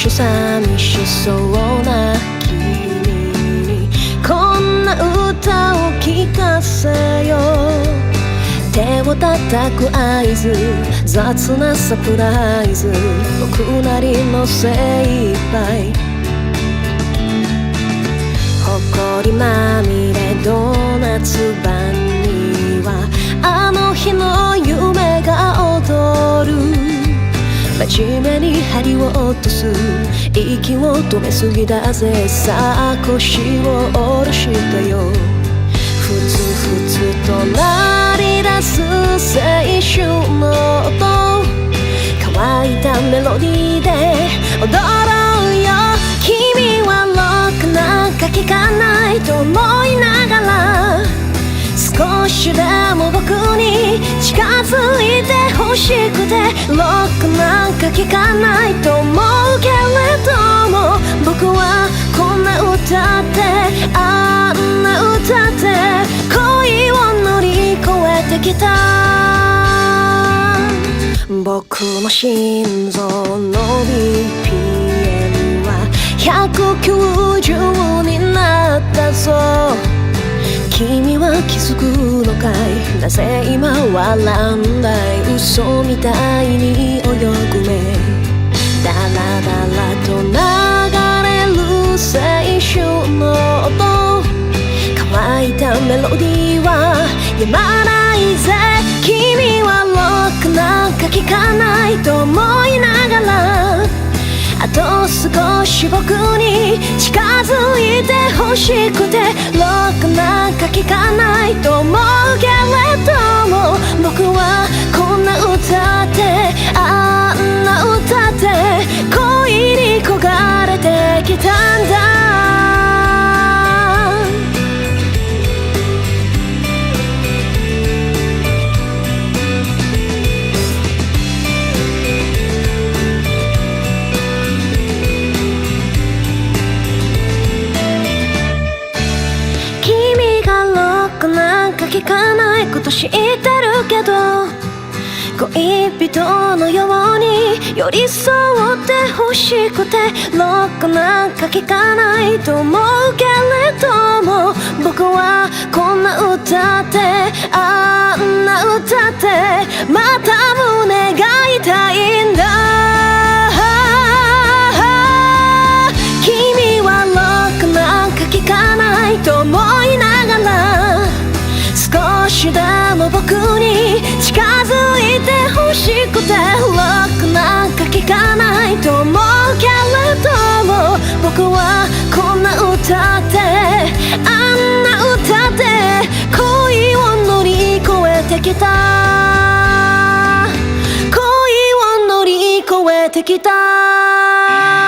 し寂しそうな君にこんな歌を聴かせよう。手を叩く合図、雑なサプライズ、僕なりの精一杯。埃まみれドーナツ版にはあの日の夢が踊る。真面目に針を落とす、息を止めすぎだぜ。さあ腰を下ろしてよ。ふつふつと鳴り出す青春の音、乾いたメロディーで踊ろうよ。君はロックなんか聴かないと思いながら、少しでも僕に近づいて欲しくて、ロックなんか聴かないと思うけれども、僕はこんな歌ってあんな歌って恋を乗り越えてきた。僕の心臓の BPM は190になったぞ。君は気づくのかい、なぜ今笑わない嘘みたいに泳ぐ目。ダラダラと流れる青春の音、乾いたメロディーはやまないぜ。君はロックなんか聴かないと思いながら、あと少し僕に近づいて欲しくて、ロックなんか聴かないと思うけれども、僕はこんな歌ってあんな歌って恋に焦がれてきたんだ。聞かないこと知ってるけど、恋人のように寄り添って欲しくて、ロックなんか聞かないと思うけれども、僕はこんな歌ってあんな歌ってまた胸が痛いんだ。君はロックなんか聞かないと思いながら、少しでも僕に近づいて欲しくて、ロックなんか聴かないと思うけれども、僕はこんな歌ってあんな歌って恋を乗り越えてきた。恋を乗り越えてきた。